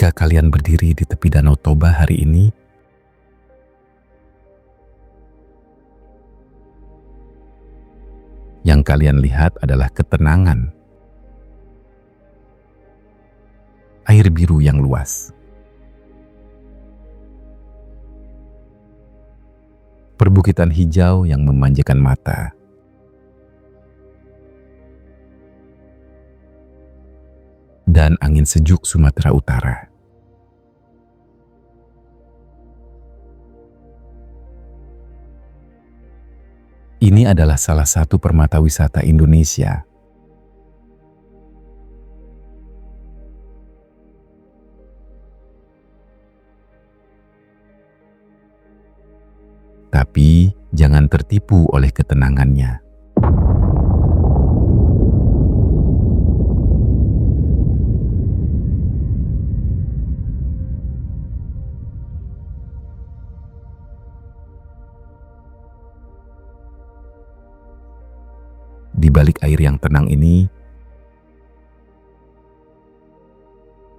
Jika kalian berdiri di tepi Danau Toba hari ini, yang kalian lihat adalah ketenangan, air biru yang luas, perbukitan hijau yang memanjakan mata, dan angin sejuk Sumatera Utara. Ini adalah salah satu permata wisata Indonesia. Tapi jangan tertipu oleh ketenangannya. Di balik air yang tenang ini,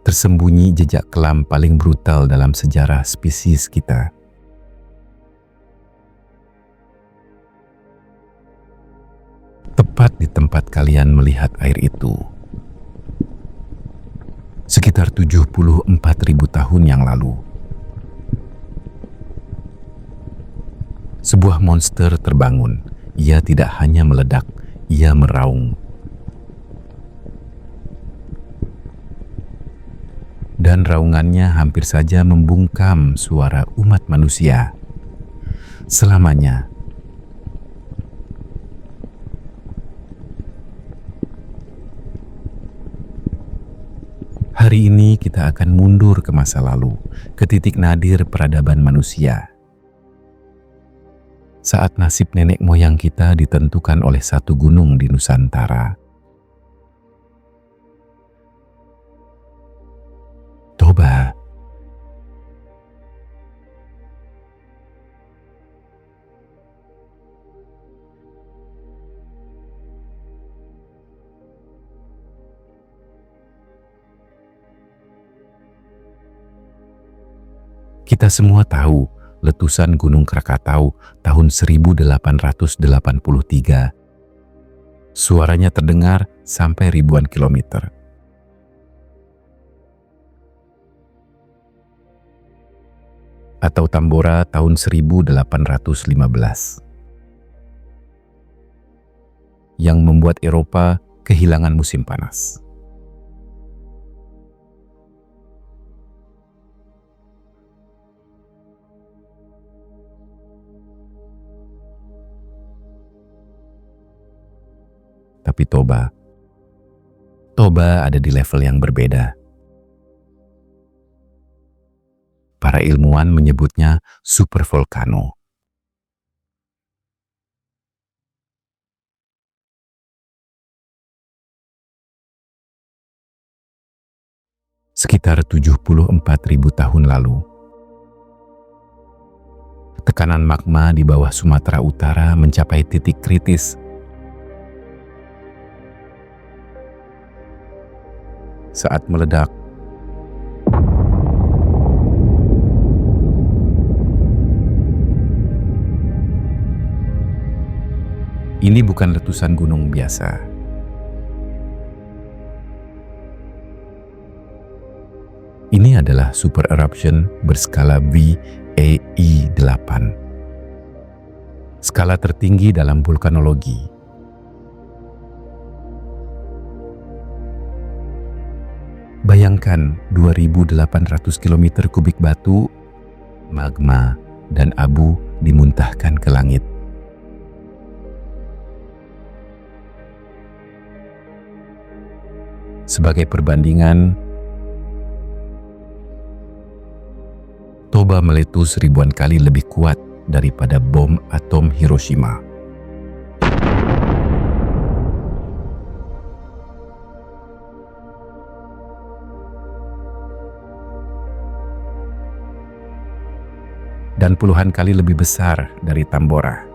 tersembunyi jejak kelam paling brutal dalam sejarah spesies kita. Tepat di tempat kalian melihat air itu, sekitar 74.000 tahun yang lalu, sebuah monster terbangun. Ia tidak hanya meledak, ia meraung. Dan raungannya hampir saja membungkam suara umat manusia. Selamanya. Hari ini kita akan mundur ke masa lalu, ke titik nadir peradaban manusia. Saat nasib nenek moyang kita ditentukan oleh satu gunung di Nusantara. Toba. Kita semua tahu letusan Gunung Krakatau tahun 1883. Suaranya terdengar sampai ribuan kilometer. Atau Tambora tahun 1815. Yang membuat Eropa kehilangan musim panas. Tapi Toba ada di level yang berbeda. Para ilmuwan menyebutnya supervolcano. Sekitar 74.000 tahun lalu, tekanan magma di bawah Sumatera Utara mencapai titik kritis. Saat meledak, ini bukan letusan gunung biasa. Ini adalah super eruption berskala VAE8, skala tertinggi dalam vulkanologi. Bayangkan 2.800 km kubik batu, magma, dan abu dimuntahkan ke langit. Sebagai perbandingan, Toba meletus ribuan kali lebih kuat daripada bom atom Hiroshima. Dan puluhan kali lebih besar dari Tambora.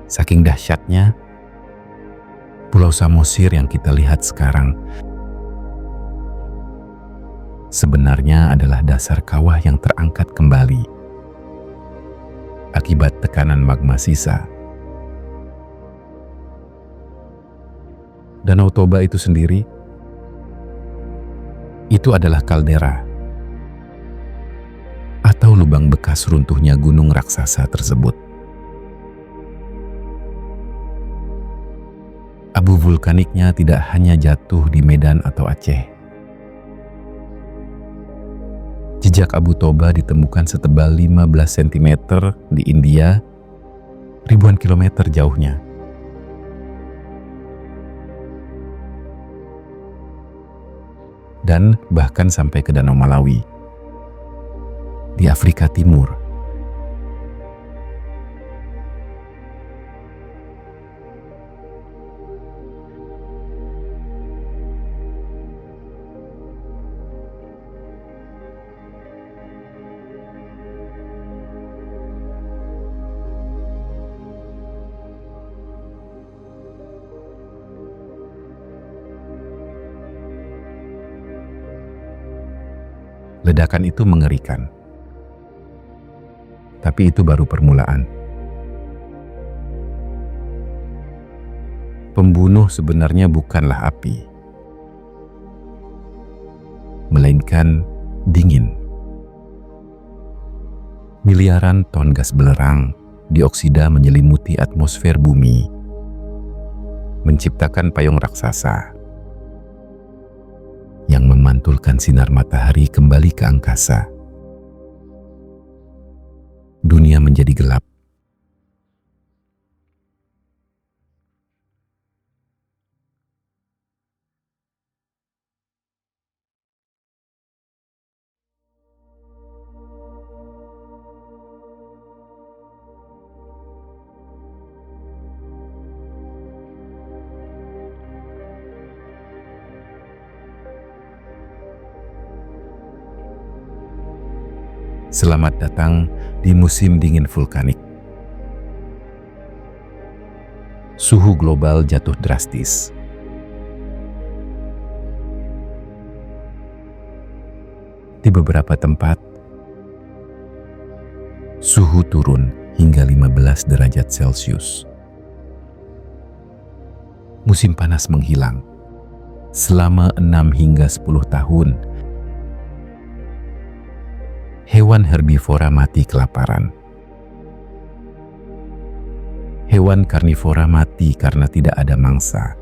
Saking dahsyatnya, Pulau Samosir yang kita lihat sekarang sebenarnya adalah dasar kawah yang terangkat kembali akibat tekanan magma sisa. Danau Toba itu sendiri, itu adalah kaldera atau lubang bekas runtuhnya gunung raksasa tersebut. Abu vulkaniknya tidak hanya jatuh di Medan atau Aceh. Jejak Abu Toba ditemukan setebal 15 cm di India, ribuan kilometer jauhnya. Dan bahkan sampai ke Danau Malawi, di Afrika Timur. Ledakan itu mengerikan. Tapi itu baru permulaan. Pembunuh sebenarnya bukanlah api, melainkan dingin. Miliaran ton gas belerang dioksida menyelimuti atmosfer bumi, menciptakan payung raksasa yang memantulkan sinar matahari kembali ke angkasa. Dunia menjadi gelap. Selamat datang di musim dingin vulkanik. Suhu global jatuh drastis. Di beberapa tempat, suhu turun hingga 15 derajat Celcius. Musim panas menghilang. Selama 6 hingga 10 tahun, hewan herbivora mati kelaparan. Hewan karnivora mati karena tidak ada mangsa.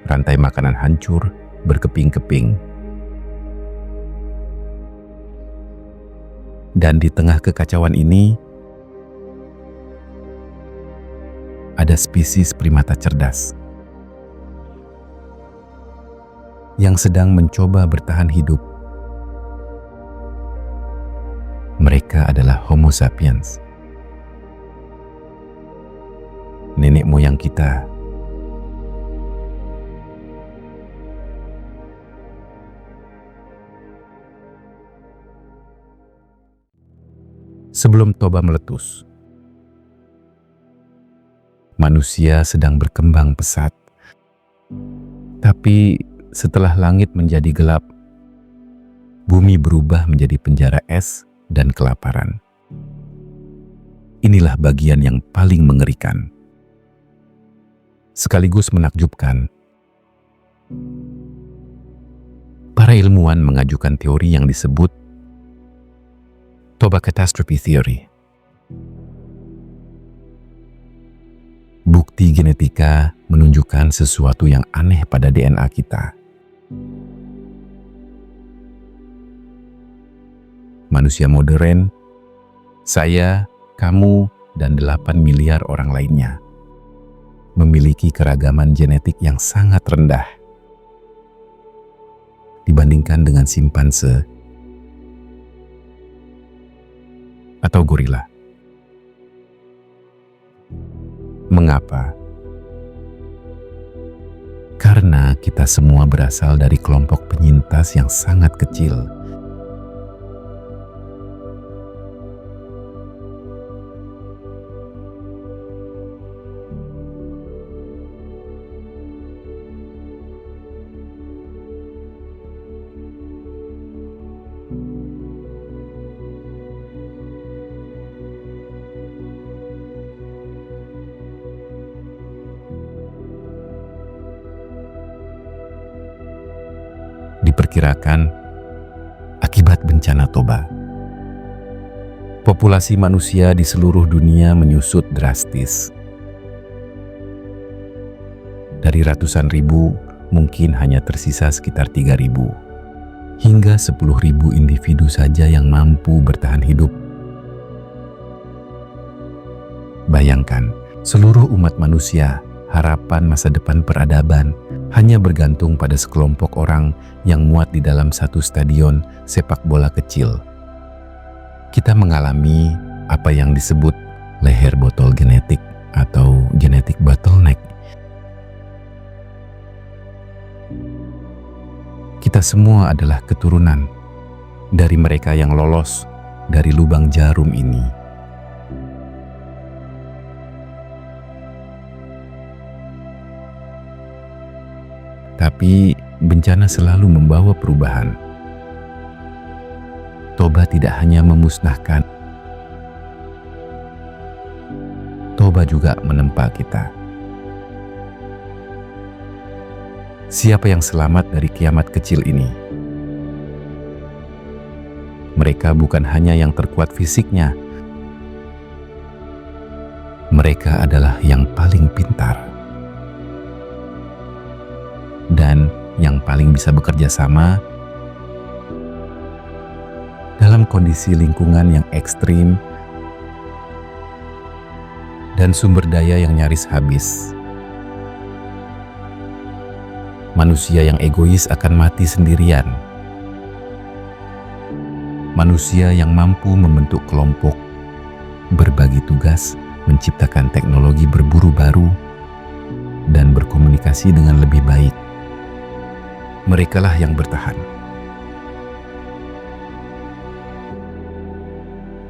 Rantai makanan hancur, berkeping-keping. Dan di tengah kekacauan ini, ada spesies primata cerdas yang sedang mencoba bertahan hidup. Mereka adalah Homo sapiens, nenek moyang kita. Sebelum Toba meletus, manusia sedang berkembang pesat. Tapi setelah langit menjadi gelap, bumi berubah menjadi penjara es dan kelaparan. Inilah bagian yang paling mengerikan, sekaligus menakjubkan. Para ilmuwan mengajukan teori yang disebut Toba Catastrophe Theory. Bukti genetika menunjukkan sesuatu yang aneh pada DNA kita. Manusia modern, saya, kamu, dan 8 miliar orang lainnya memiliki keragaman genetik yang sangat rendah dibandingkan dengan simpanse atau gorila. Mengapa? Karena kita semua berasal dari kelompok penyintas yang sangat kecil. diperkirakan akibat bencana Toba. Populasi manusia di seluruh dunia menyusut drastis. Dari ratusan ribu, mungkin hanya tersisa sekitar 3.000 hingga 10.000 individu saja yang mampu bertahan hidup. Bayangkan, seluruh umat manusia, harapan masa depan peradaban, hanya bergantung pada sekelompok orang yang muat di dalam satu stadion sepak bola kecil. Kita mengalami apa yang disebut leher botol genetik atau genetic bottleneck. Kita semua adalah keturunan dari mereka yang lolos dari lubang jarum ini. Tapi bencana selalu membawa perubahan. Toba tidak hanya memusnahkan, Toba juga menempa kita. Siapa yang selamat dari kiamat kecil ini? Mereka bukan hanya yang terkuat fisiknya, mereka adalah yang paling pintar dan yang paling bisa bekerja sama dalam kondisi lingkungan yang ekstrim dan sumber daya yang nyaris habis. Manusia yang egois akan mati sendirian. Manusia yang mampu membentuk kelompok, berbagi tugas, menciptakan teknologi berburu baru, dan berkomunikasi dengan lebih baik. Merekalah yang bertahan.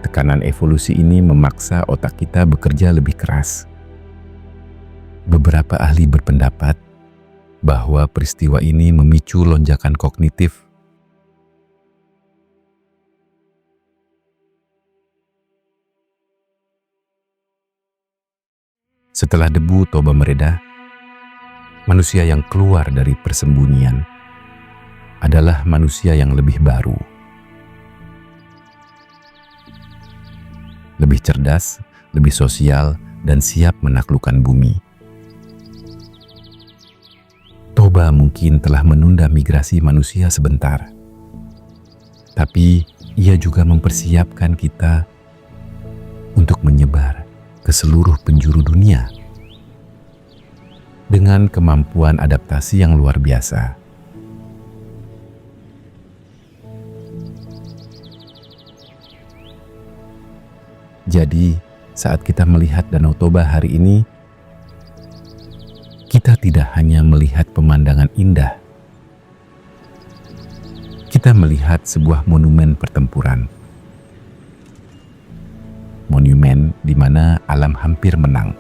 Tekanan evolusi ini memaksa otak kita bekerja lebih keras. Beberapa ahli berpendapat bahwa peristiwa ini memicu lonjakan kognitif. Setelah debu Toba mereda, manusia yang keluar dari persembunyian adalah manusia yang lebih baru, lebih cerdas, lebih sosial, dan siap menaklukkan bumi. Toba mungkin telah menunda migrasi manusia sebentar, tapi ia juga mempersiapkan kita untuk menyebar ke seluruh penjuru dunia dengan kemampuan adaptasi yang luar biasa. Jadi, saat kita melihat Danau Toba hari ini, kita tidak hanya melihat pemandangan indah. Kita melihat sebuah monumen pertempuran. Monumen di mana alam hampir menang,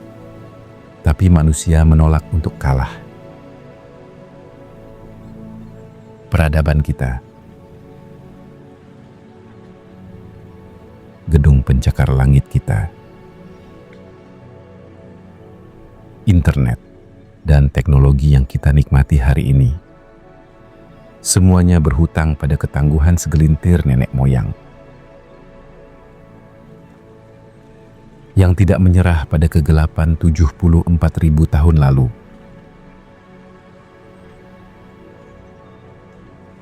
tapi manusia menolak untuk kalah. Peradaban kita, gedung pencakar langit kita, internet, dan teknologi yang kita nikmati hari ini, semuanya berhutang pada ketangguhan segelintir nenek moyang yang tidak menyerah pada kegelapan 74.000 tahun lalu.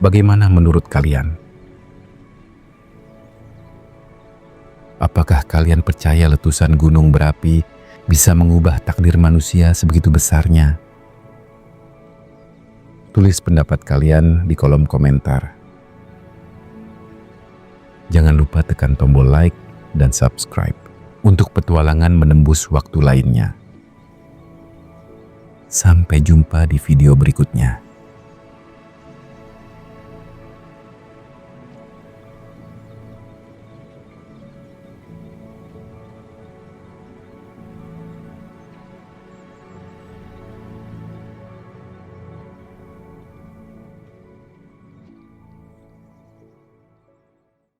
Bagaimana menurut kalian? Apakah kalian percaya letusan gunung berapi bisa mengubah takdir manusia sebegitu besarnya? Tulis pendapat kalian di kolom komentar. Jangan lupa tekan tombol like dan subscribe untuk petualangan menembus waktu lainnya. Sampai jumpa di video berikutnya.